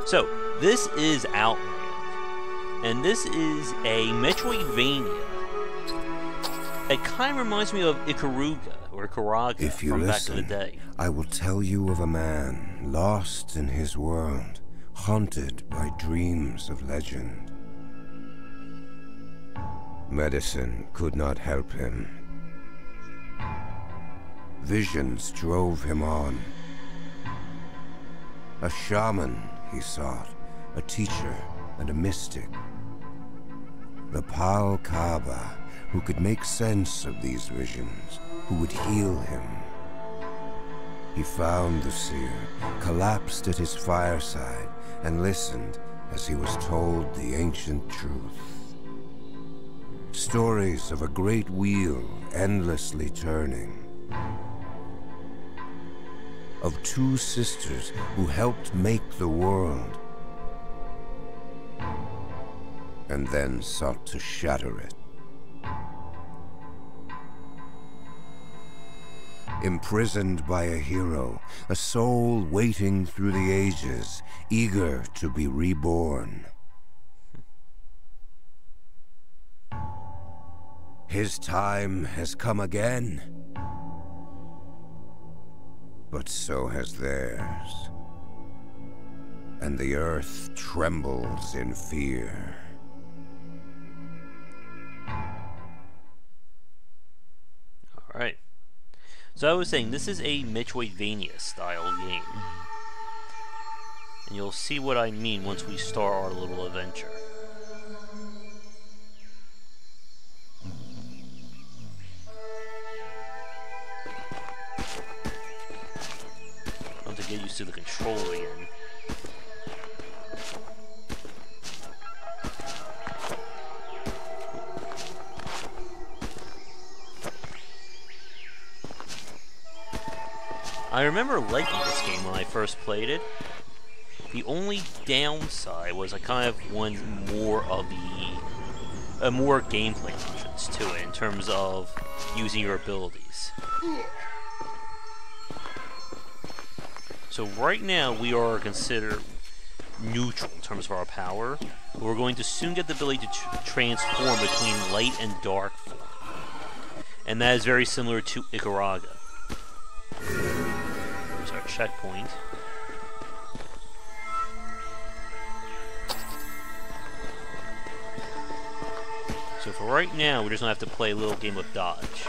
So, this is Outland, and this is a Metroidvania. It kind of reminds me of Ikaruga If you from listen, back in the day. I will tell you of a man lost in his world, haunted by dreams of legend. Medicine could not help him. Visions drove him on. A shaman he sought, a teacher and a mystic. The Pal Kaba, who could make sense of these visions, who would heal him. He found the seer, collapsed at his fireside, and listened as he was told the ancient truth. Stories of a great wheel endlessly turning. Of two sisters who helped make the world, and then sought to shatter it. Imprisoned by a hero, a soul waiting through the ages, eager to be reborn. His time has come again, but so has theirs, and the earth trembles in fear. Alright. So I was saying, this is a Metroidvania style game. And you'll see what I mean once we start our little adventure. I have to get used to the controller again. I remember liking this game when I first played it. The only downside was I kind of wanted more of the more gameplay options to it in terms of using your abilities. So right now we are considered neutral in terms of our power. But we're going to soon get the ability to transform between light and dark form. And that is very similar to Ikaruga. There's our checkpoint. So for right now, we're just gonna have to play a little game of dodge.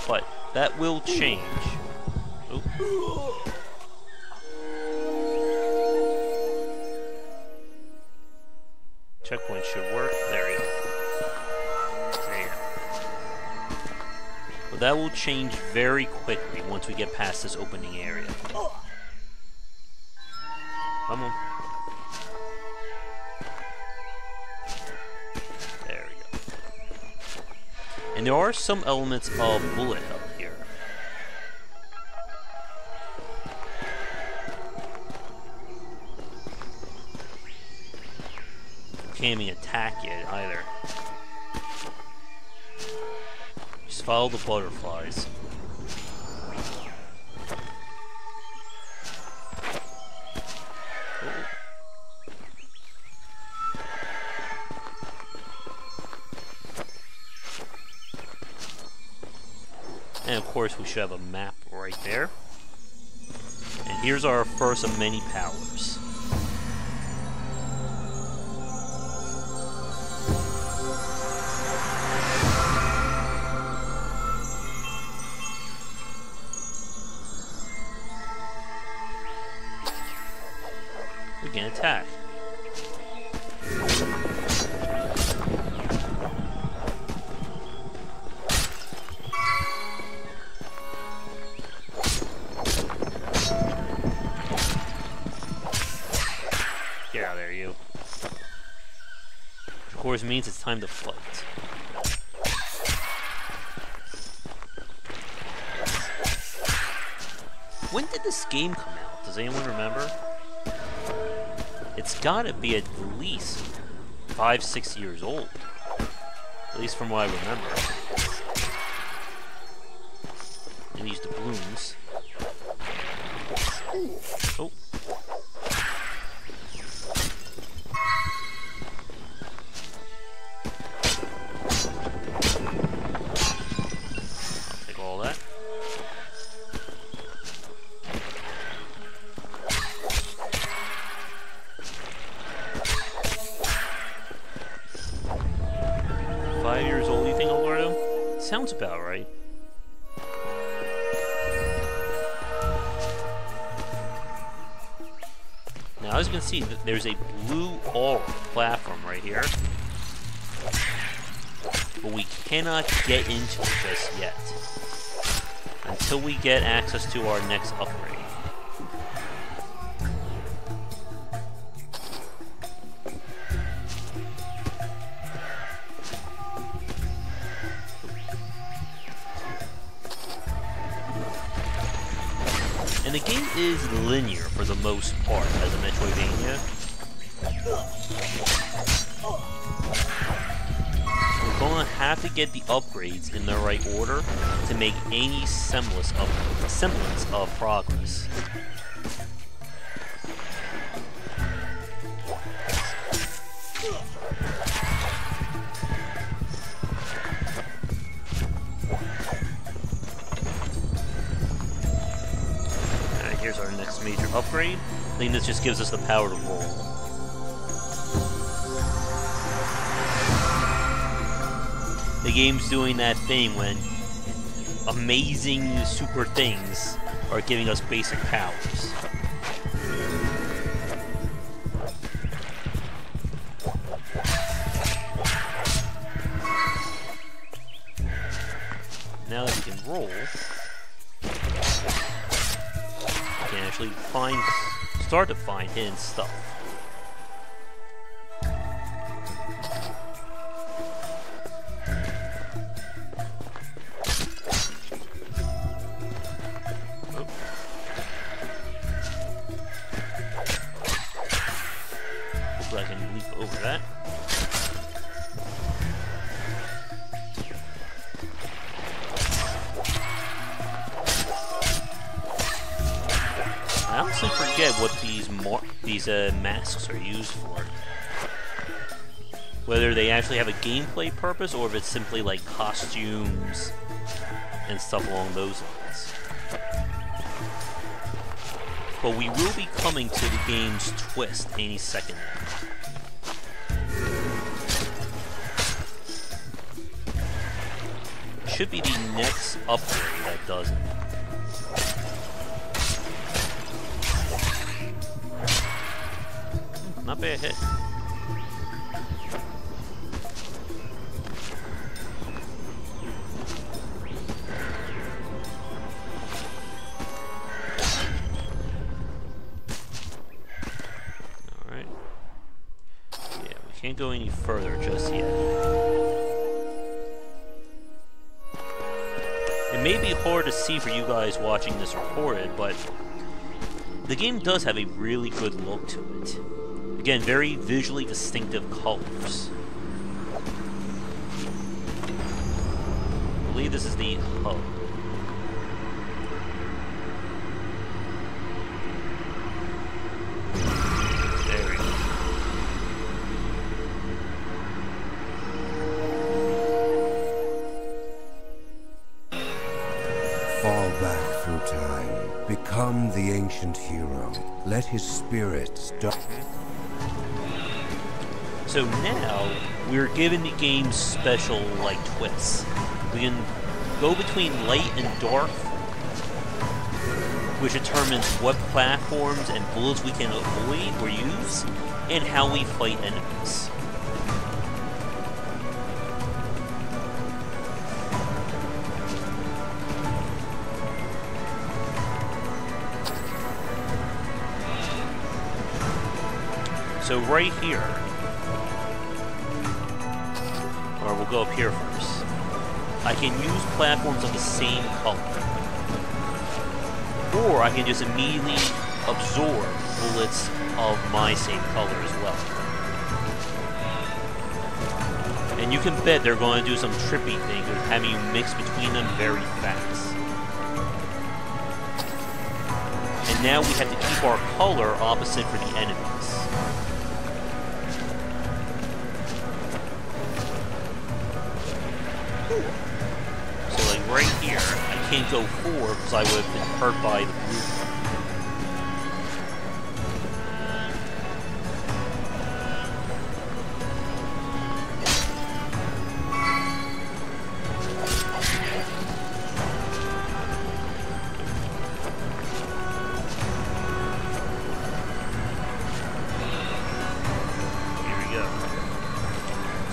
But that will change. Oh. Checkpoint should work. There we go. But that will change very quickly once we get past this opening area. Come on. There we go. And there are some elements of bullet up here. Can't even attack it either. Just follow the butterflies. Oh. And of course we should have a map right there. And here's our first of many powers. We can attack. Get out of there, you. Which of course means it's time to fight. When did this game come out? Does anyone remember? It's gotta be at least 5-6 years old. At least from what I remember. And these doubloons. for all that. Years old, you think, Alberto? Sounds about right. Now, as you can see, there's a blue aura platform right here. But we cannot get into it just yet. Until we get access to our next upgrade. And the game is linear for the most part as a Metroidvania. We're going to have to get the upgrades in the right order to make any semblance of progress. Here's our next major upgrade. I think this just gives us the power to roll. The game's doing that thing when amazing super things are giving us basic powers. Now that we can roll, actually start to find hidden stuff. Oh. Hopefully I can leap over that. I honestly forget what these masks are used for. Whether they actually have a gameplay purpose or if it's simply like costumes and stuff along those lines. But we will be coming to the game's twist any second now. Should be the next upgrade that does it. Not bad hit. Alright. Yeah, we can't go any further just yet. It may be hard to see for you guys watching this recorded, but the game does have a really good look to it. Again, very visually distinctive colors. I believe this is the hub. There we go. Fall back through time. Become the ancient hero. Let his spirit stop. So now, we're given the game's special, like, twists. We can go between light and dark, which determines what platforms and bullets we can avoid or use, and how we fight enemies. So right here, or we'll go up here first, I can use platforms of the same color. Or I can just immediately absorb bullets of my same color as well. And you can bet they're going to do some trippy things with having you mix between them very fast. And now we have to keep our color opposite for the enemies. So like right here, I can't go 4 because I would have been hurt by the blue.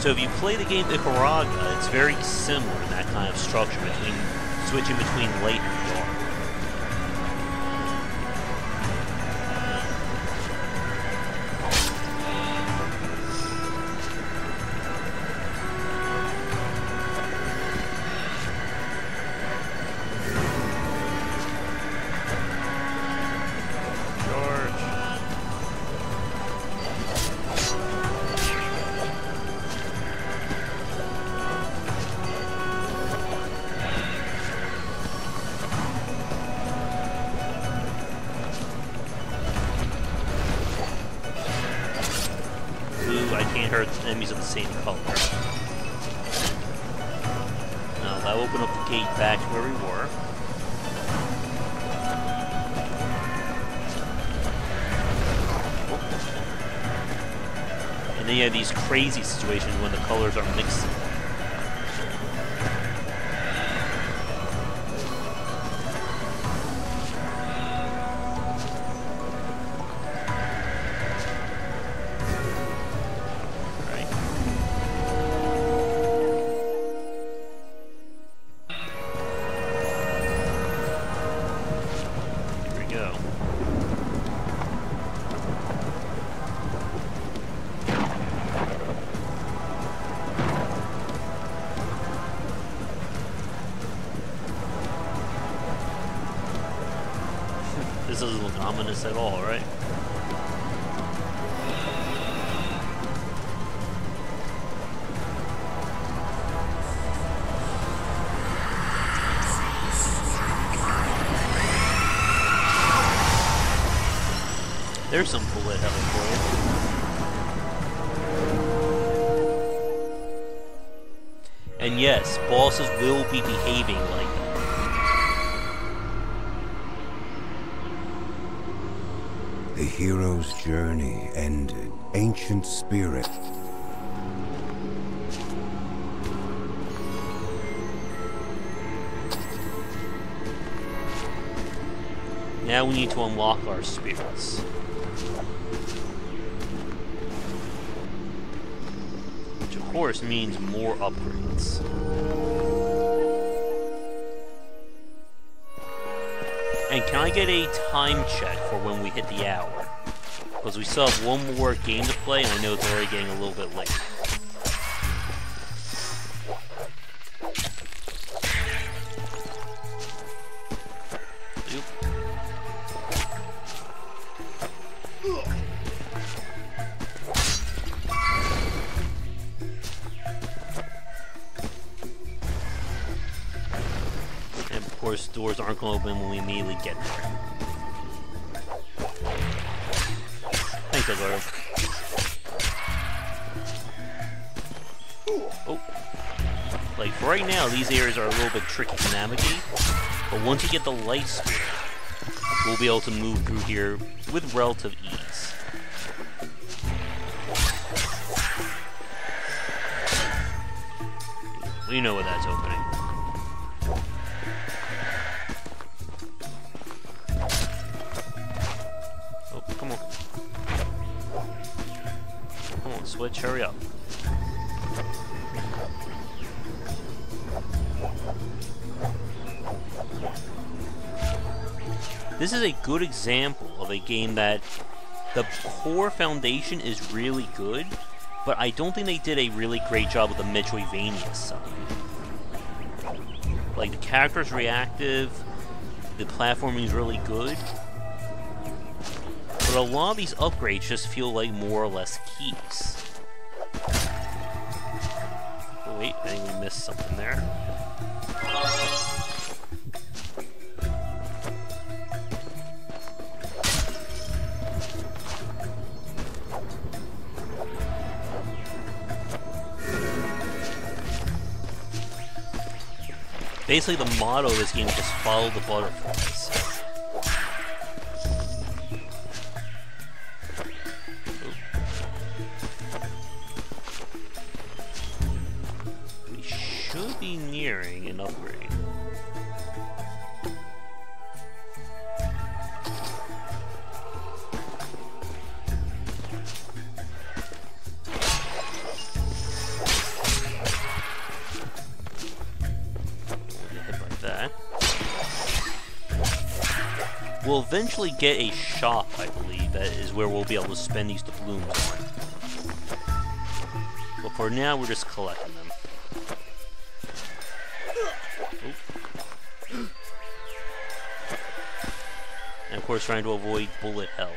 So if you play the game Icaraga, it's very similar in that kind of structure between switching between light and dark. Enemies of the same color. Now that will open up the gate back to where we were. And then you have these crazy situations when the colors are mixing. This doesn't look ominous at all, right? There's some bullet hell for you. And yes, bosses will be behaving like that. The hero's journey ended. Ancient spirit. Now we need to unlock our spirits. Which of course means more upgrades. And can I get a time check for when we hit the hour? Because we still have one more game to play, and I know it's already getting a little bit late. Doors aren't going to open when we immediately get there. Thanks, Eduardo. Oh. Like, for right now, these areas are a little bit tricky to navigate, but once you get the light spirit, we'll be able to move through here with relative ease. We know where that's opening. Switch, hurry up. This is a good example of a game that the core foundation is really good, but I don't think they did a really great job with the Metroidvania side. Like, the character's reactive, the platforming is really good, but a lot of these upgrades just feel like more or less keys. Oh wait, I think we missed something there. Basically, the motto of this game is just follow the butterflies. We should be nearing an upgrade. We'll eventually get a shop, I believe, that is where we'll be able to spend these doubloons on. But for now, we're just collecting them. Oop. And of course, trying to avoid bullet hell.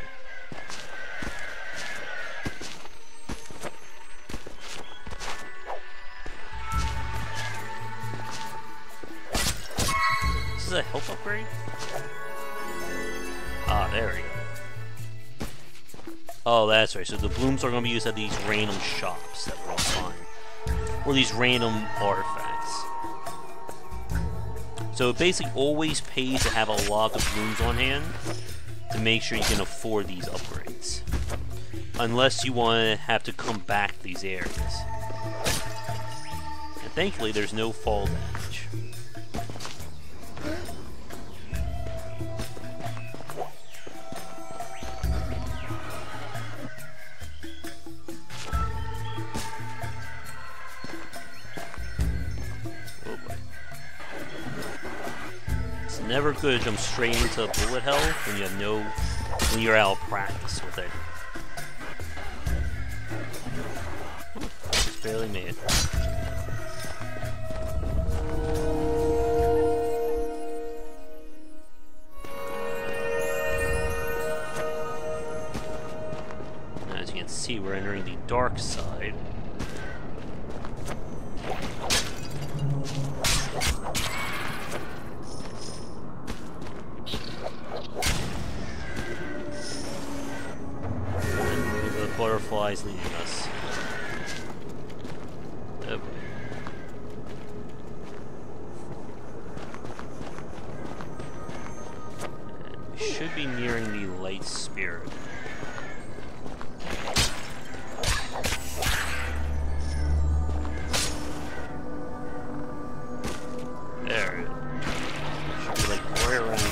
This is a health upgrade? Ah, there we go. Oh, that's right. So the blooms are going to be used at these random shops that we'll find. Or these random artifacts. So it basically always pays to have a lot of blooms on hand to make sure you can afford these upgrades. Unless you want to have to come back to these areas. And thankfully, there's no fall damage. Never good to jump straight into bullet hell when you have when you're out of practice with it. Just barely made it. As you can see, we're entering the dark side. Butterflies leading us. Yep. And we should be nearing the light spirit. There it is. Should be like right around here.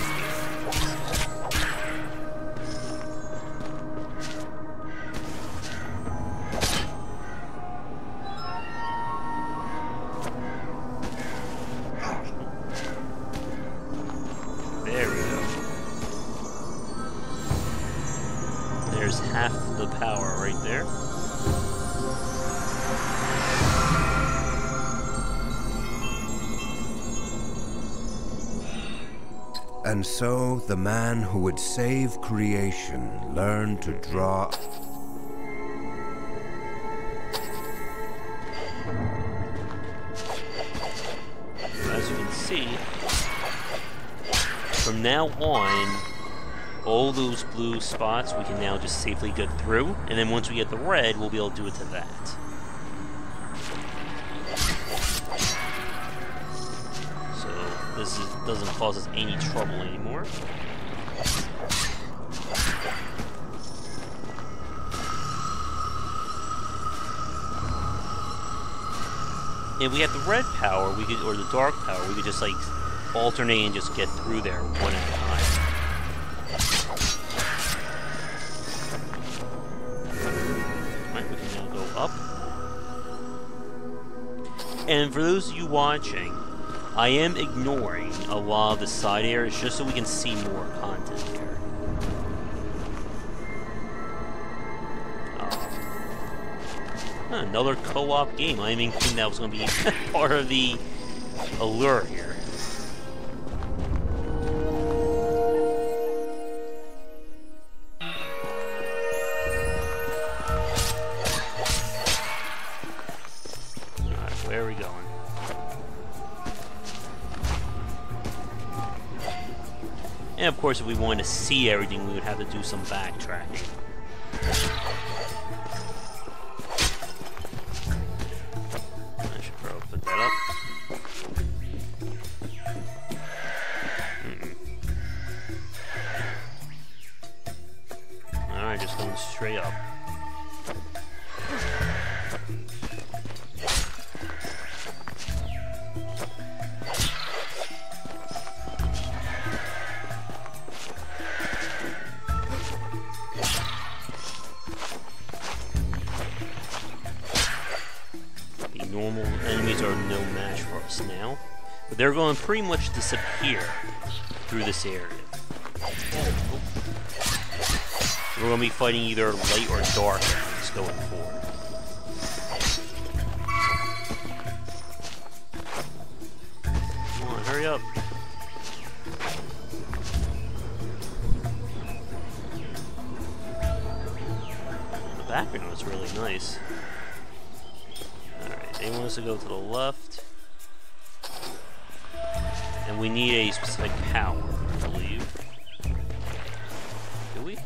Half the power right there. And so the man who would save creation learned to draw. As you can see, from now on, all those blue spots we can now just safely get through, and then once we get the red, we'll be able to do it to that. So this doesn't cause us any trouble anymore. If we have the red power, we could, or the dark power, we could just like alternate and just get through there one at a time. Up. And for those of you watching, I am ignoring a lot of the side areas just so we can see more content here. Another co-op game. I didn't even think that was going to be part of the allure here. Where are we going? And of course, if we wanted to see everything, we would have to do some backtracking. I should probably put that up. straight up. The normal enemies are no match for us now, but they're going to pretty much disappear through this area. We're going to be fighting either light or dark enemies going forward. Come on, hurry up. The background is really nice. Alright, they want us to go to the left. And we need a specific power, I believe. Do we?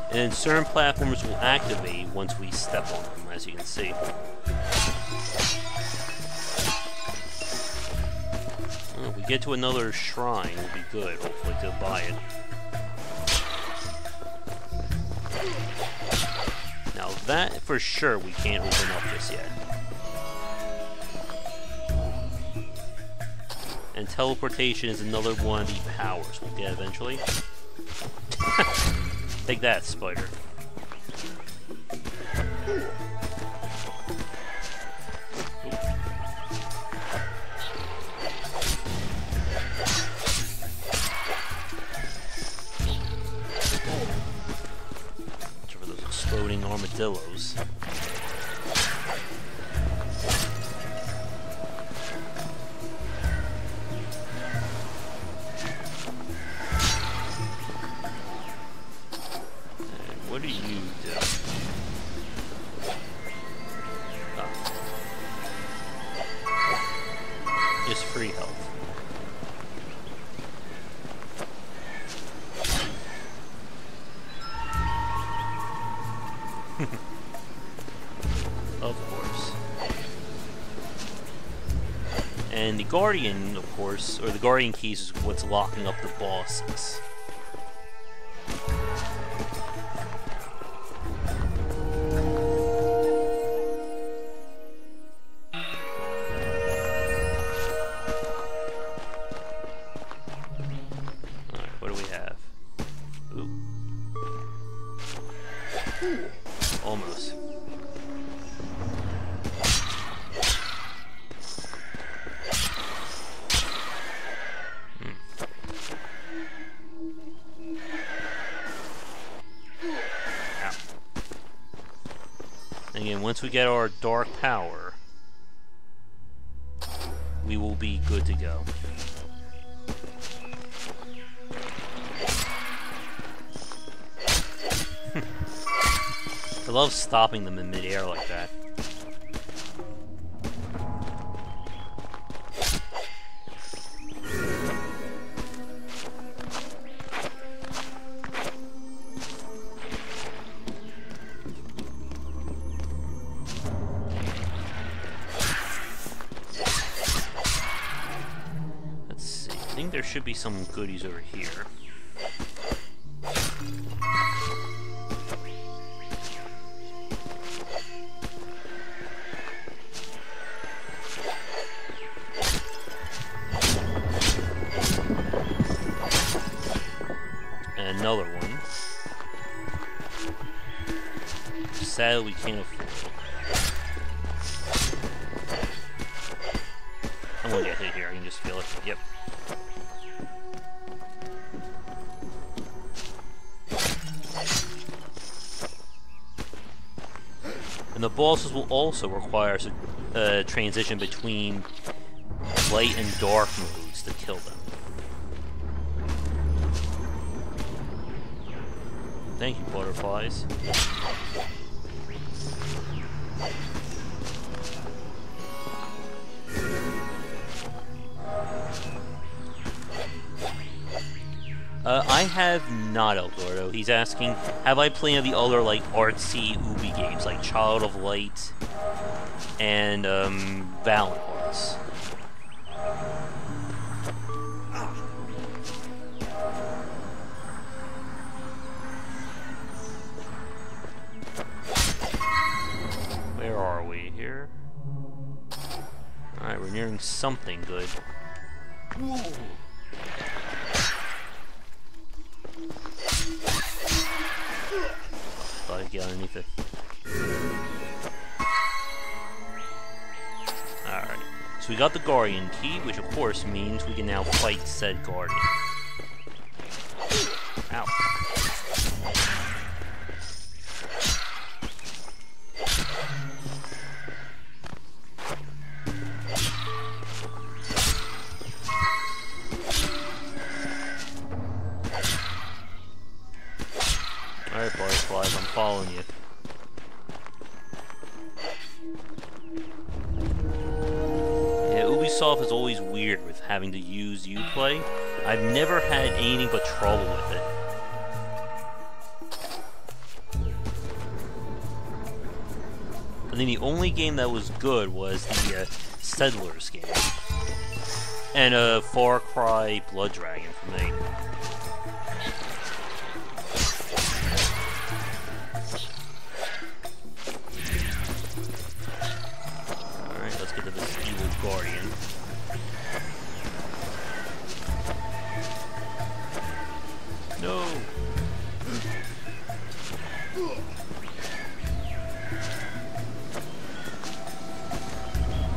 And then certain platforms will activate once we step on them, as you can see. Well, if we get to another shrine, we'll be good, hopefully, to buy it. Now that, for sure, we can't open up just yet. And teleportation is another one of the powers we'll get eventually. Take that, spider. Watch for those exploding armadillos. What do you do? Oh. Just free health. Of course. And the Guardian, of course, or the Guardian keys is what's locking up the bosses. Almost. Ow. And again, once we get our dark power, we will be good to go. I love stopping them in midair like that. Let's see. I think there should be some goodies over here. Another one. Sadly, we can't afford it. I'm gonna get hit here, I can just feel it. Yep. And the bosses will also require a transition between light and dark modes to kill them. Thank you, butterflies. I have not, Eldorado. He's asking, have I played any of the other, like, artsy Ubi games, like Child of Light and Valent hearts. Where are we here? Alright, we're nearing something good. Thought I'd get underneath it. Alright. So we got the Guardian key, which of course means we can now fight said Guardian. Ow. Alright, butterflies, I'm following you. Yeah, Ubisoft is always weird with having to use Uplay. I've never had anything but trouble with it. I think the only game that was good was the Settlers game. And Far Cry Blood Dragon for me. Alright, let's get to this evil Guardian. No!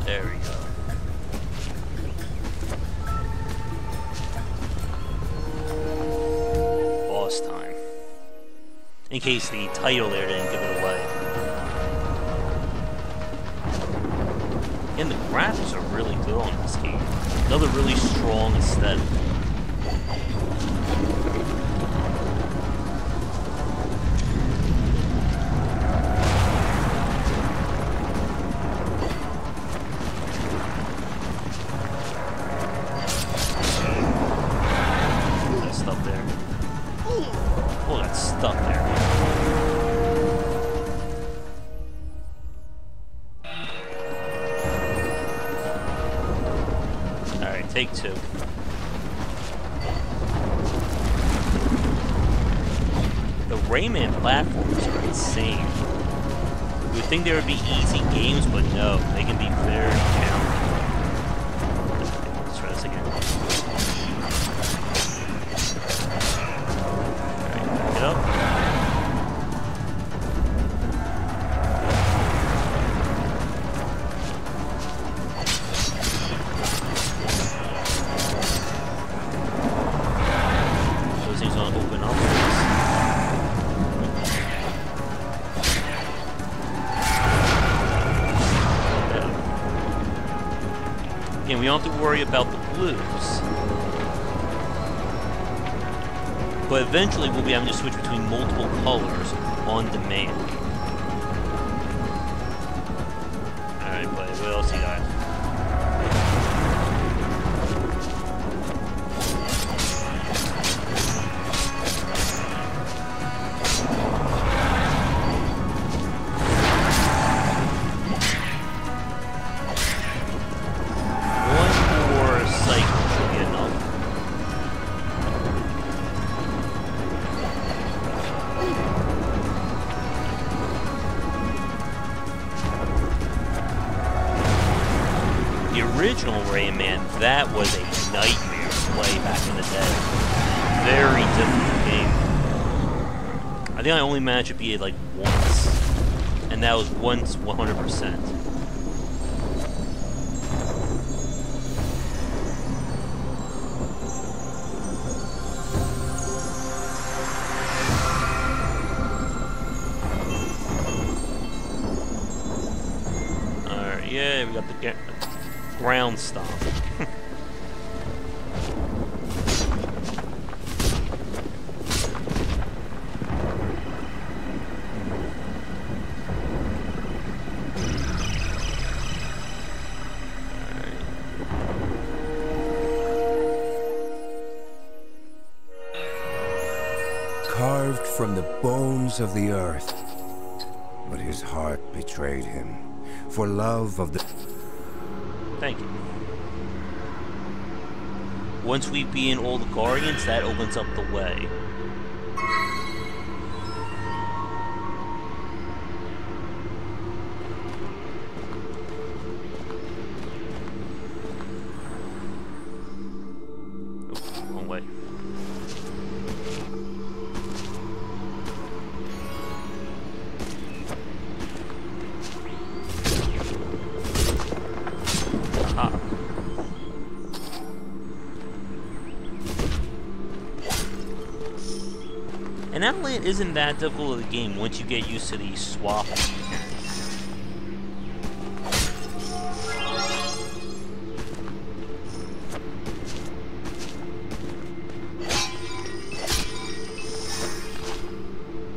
There we go. Boss time. In case the title there didn't give it away. And the graphics are really good on this game. Another really strong aesthetic. Take two. The Rayman platforms are insane. You would think there would be easy games, but no, they can be very challenging. Let's try this again. Alright, back it up. And we don't have to worry about the blues. But eventually we'll be having to switch between multiple colors on demand. Alright, buddy, what else you got? Original Rayman, that was a nightmare to play back in the day. Very difficult game. I think I only managed to beat it like once. And that was once 100%. Alright, yeah, we got the ground stomp. Carved from the bones of the earth, But his heart betrayed him. For love of the... Thank you. Once we be in all the Guardians, that opens up the way. Oh, wrong way. Aha. And Outland isn't that difficult of a game once you get used to the swap.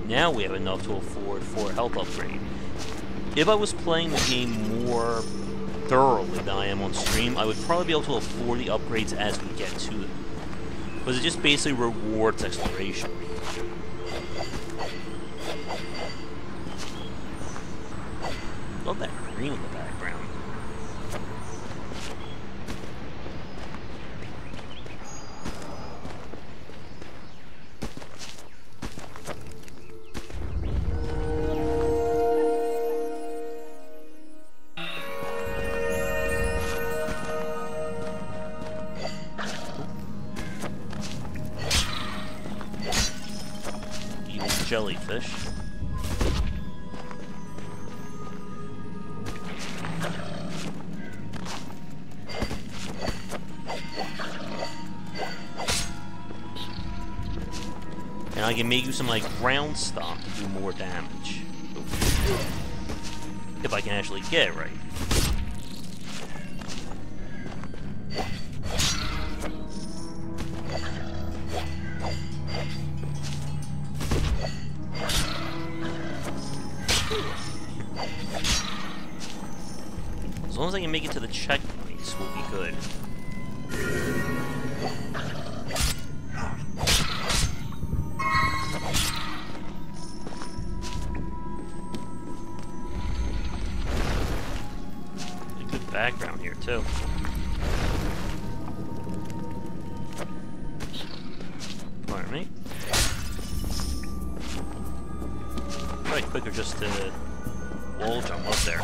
Now we have enough to afford for a health upgrade. If I was playing the game more thoroughly than I am on stream, I would probably be able to afford the upgrades as we get to them. Because it just basically rewards exploration. Love that green in the background. Evil jellyfish. And I can make you some like ground stomp to do more damage. If I can actually get it right. As long as I can make it to the checkpoints, we'll be good. Background here too. Pardon me. Probably quicker just to wall jump up there.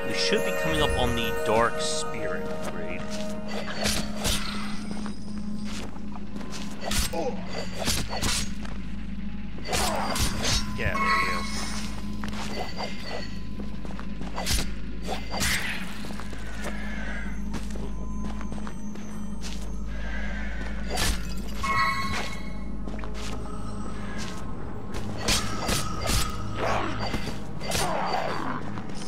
We should be coming up on the Dark Spirit upgrade. Yeah, there you go.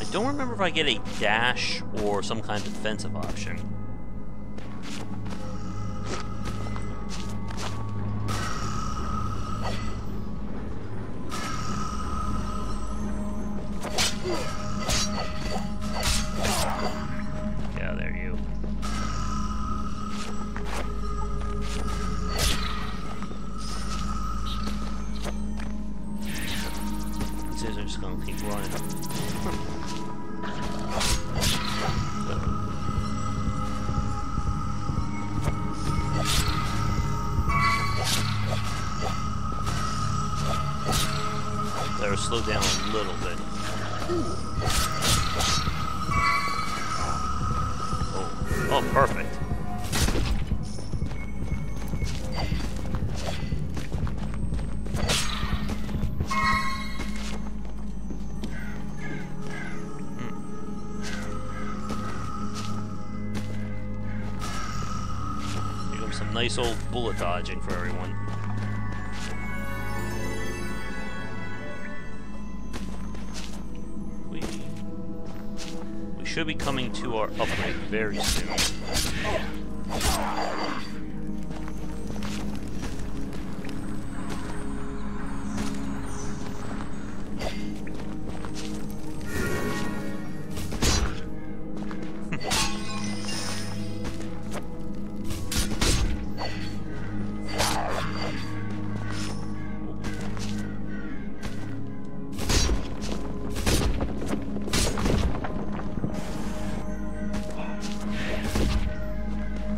I don't remember if I get a dash or some kind of defensive option. Yeah, there you. These guys are just gonna keep running. Better slow down a little bit. Oh, perfect. Here comes some nice old bullet dodging for everyone. We should be coming to our upgrade very soon.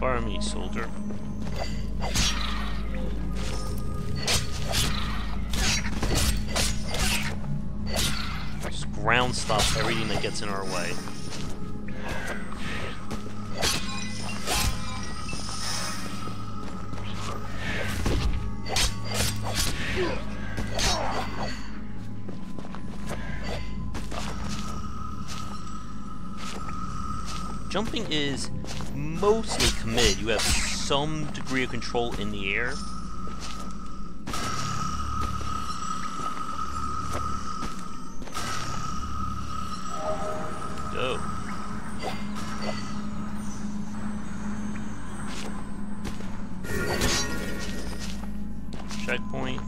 Fire me, soldier. Just ground stop everything that gets in our way. Jumping is mostly committed. You have some degree of control in the air. Go. Checkpoint.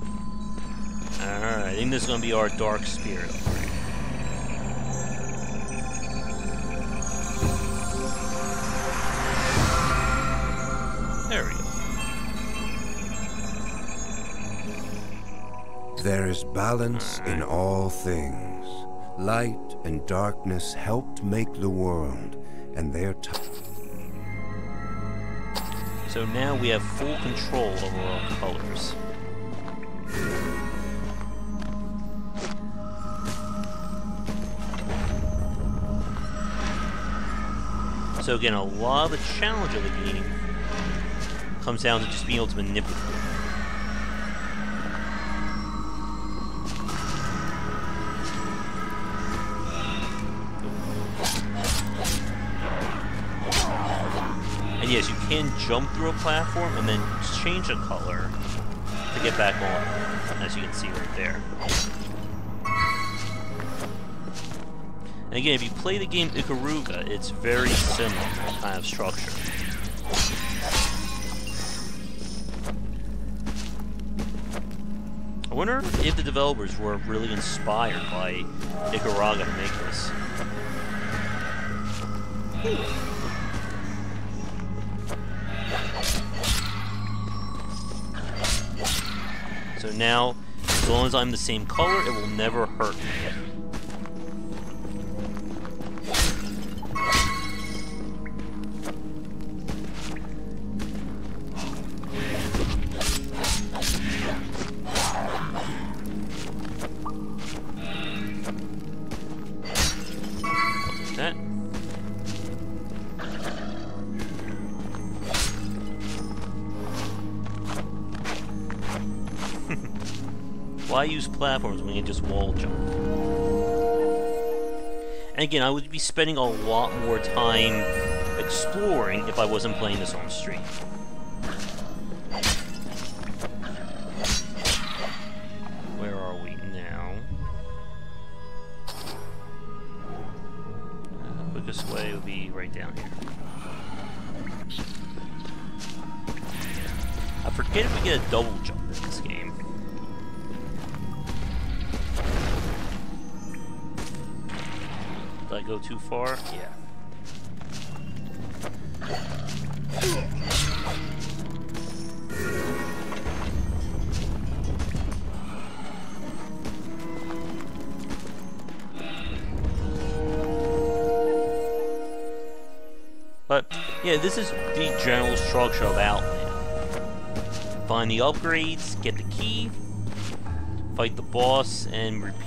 Alright, I think this is going to be our dark spirit. There we go. There is balance in all things. Light and darkness helped make the world, and their So now we have full control over our colors. So again, a lot of the challenge of the game comes down to just being able to manipulate. And yes, you can jump through a platform and then change the color to get back on, as you can see right there. And again, if you play the game Ikaruga, it's very similar kind of structure. I wonder if the developers were really inspired by Ikaruga to make this. So now, as long as I'm the same color, it will never hurt me. Why use platforms when you can just wall jump? And again, I would be spending a lot more time exploring if I wasn't playing this on stream. Where are we now? The quickest way would be right down here. I forget if we get a double jump in this game. Did I go too far? Yeah. But, yeah, this is the general structure of Outland. Find the upgrades, get the key, fight the boss, and repeat.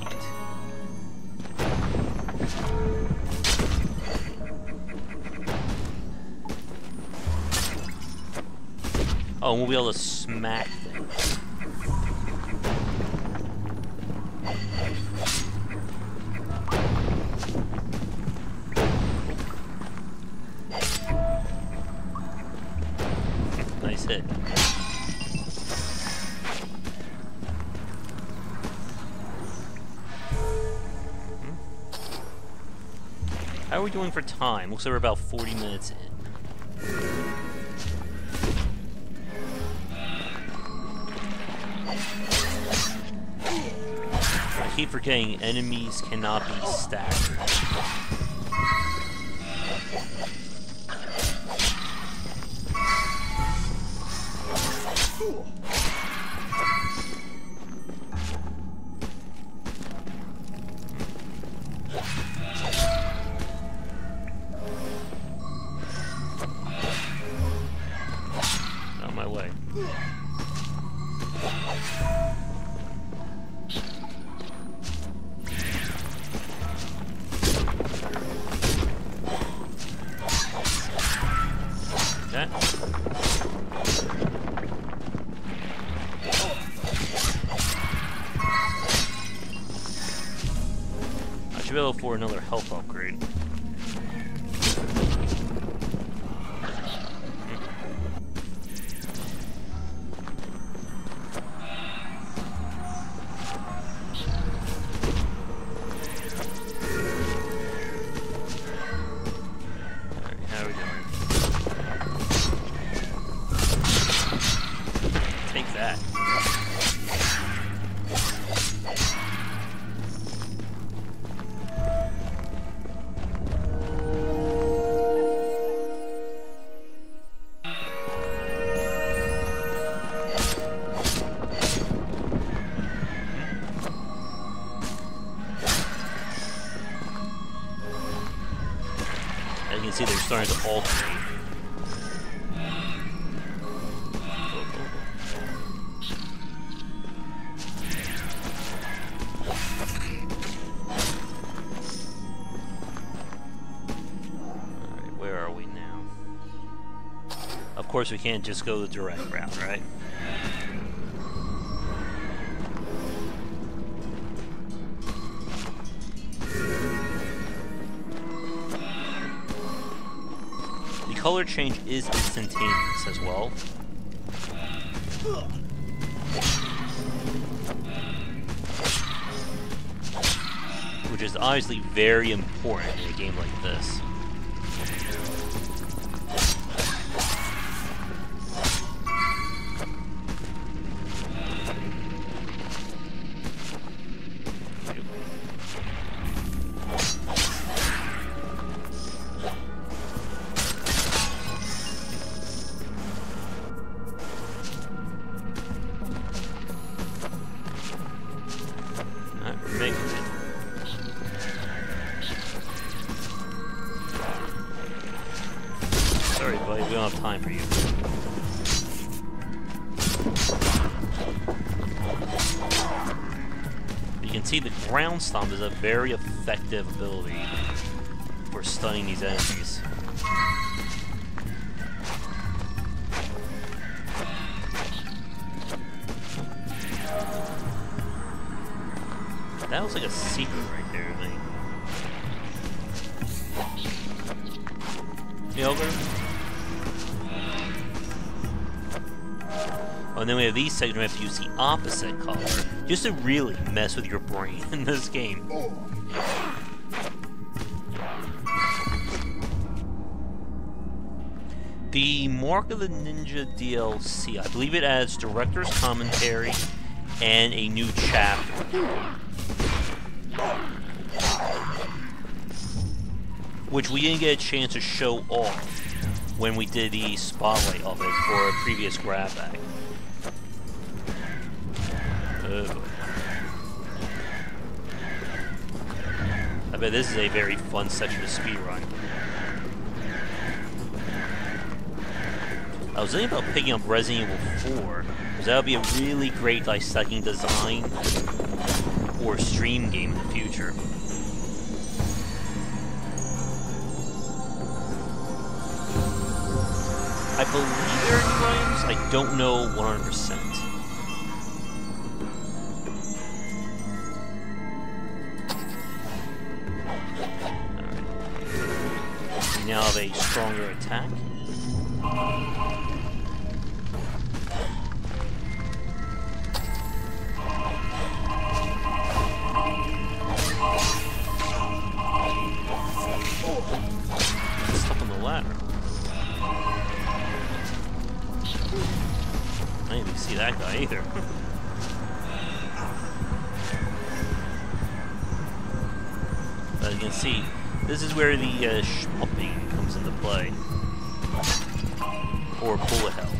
Oh, and we'll be able to smack things. Nice hit. How are we doing for time? Looks like we're about 40 minutes in. I keep forgetting enemies cannot be staggered. drill for another health upgrade. See, they're starting to alternate. Alright, where are we now? Of course, we can't just go the direct route, right? Color change is instantaneous as well. Which is obviously very important in a game like this. Sorry, buddy, we don't have time for you. You can see the ground stomp is a very effective ability for stunning these enemies. That looks like a secret right there, I think. The ogre. Oh, and then we have these sections where we have to use the opposite color just to really mess with your brain in this game. The Mark of the Ninja DLC, I believe it adds director's commentary and a new chapter, which we didn't get a chance to show off when we did the spotlight of it for a previous grab bag. I bet this is a very fun section to speedrun. I was thinking about picking up Resident Evil 4, because that would be a really great dissecting design or stream game in the future. I believe there are new items, I don't know 100%. Alright. We now have a stronger attack. Stuck on the ladder. I didn't even see that guy either. As you can see, this is where the shmupping comes into play. Or bullet hell.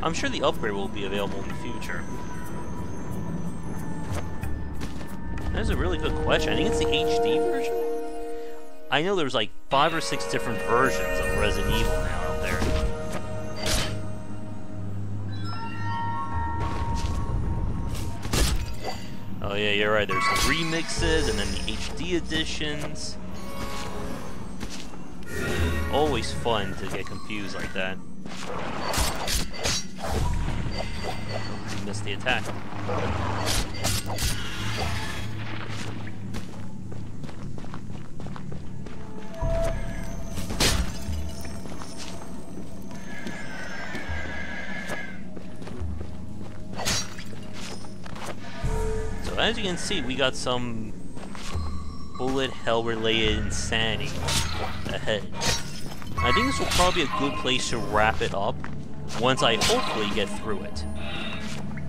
I'm sure the upgrade will be available in the future. That's a really good question. I think it's the HD version? I know there's like 5 or 6 different versions of Resident Evil now out there. Oh yeah, you're right. There's the remixes and then the HD editions. Always fun to get confused like that. miss the attack. So as you can see, we got some bullet hell related insanity ahead. I think this will probably be a good place to wrap it up once I hopefully get through it.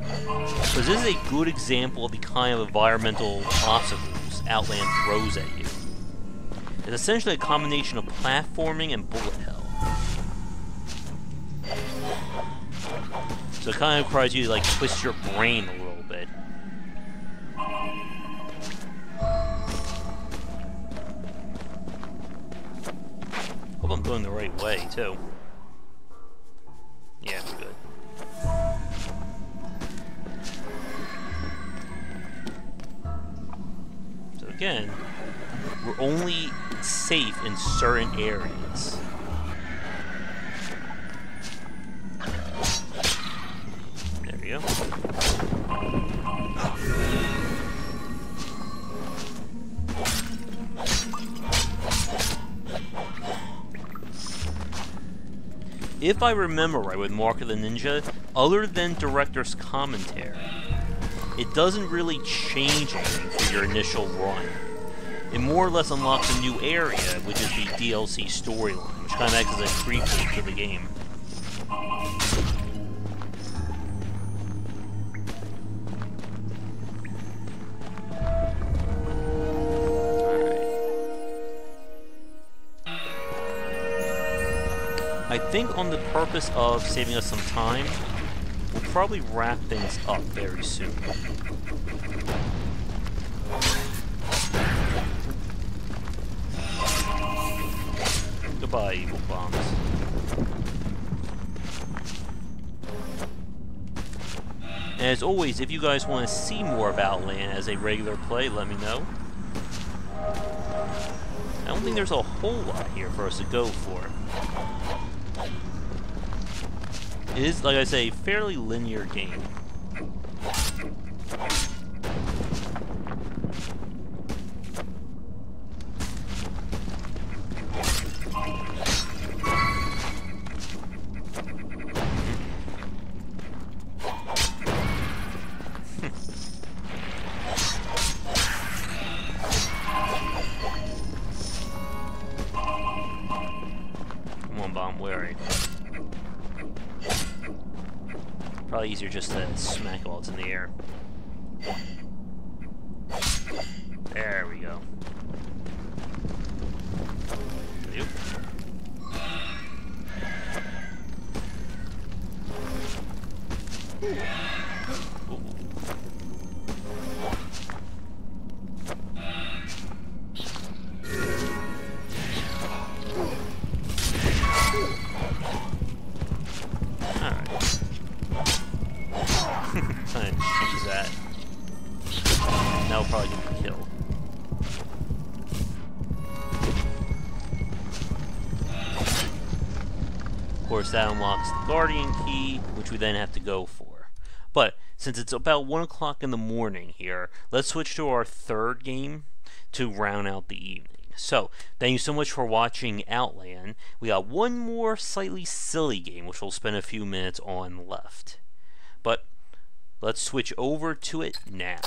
Because this is a good example of the kind of environmental obstacles Outland throws at you. It's essentially a combination of platforming and bullet hell. So it kind of requires you to like twist your brain a little bit. Hope I'm going the right way, too. Yeah, we're good. So again, we're only safe in certain areas. There we go. If I remember right with Mark of the Ninja, other than director's commentary, it doesn't really change anything for your initial run. It more or less unlocks a new area, which is the DLC storyline, which kind of acts as a prequel to the game. I think on the purpose of saving us some time, we'll probably wrap things up very soon. Goodbye, evil bombs. And as always, if you guys want to see more of Outland as a regular play, let me know. I don't think there's a whole lot here for us to go for. It is, like I say, a fairly linear game. Come on, bomb, where are you? Probably easier just to smack while it's in the air. There we go. Oop. Ooh. That'll probably get me killed. Of course, that unlocks the Guardian Key, which we then have to go for. But since it's about 1 o'clock in the morning here, let's switch to our third game to round out the evening. So, thank you so much for watching Outland. We got one more slightly silly game, which we'll spend a few minutes on left. But let's switch over to it now.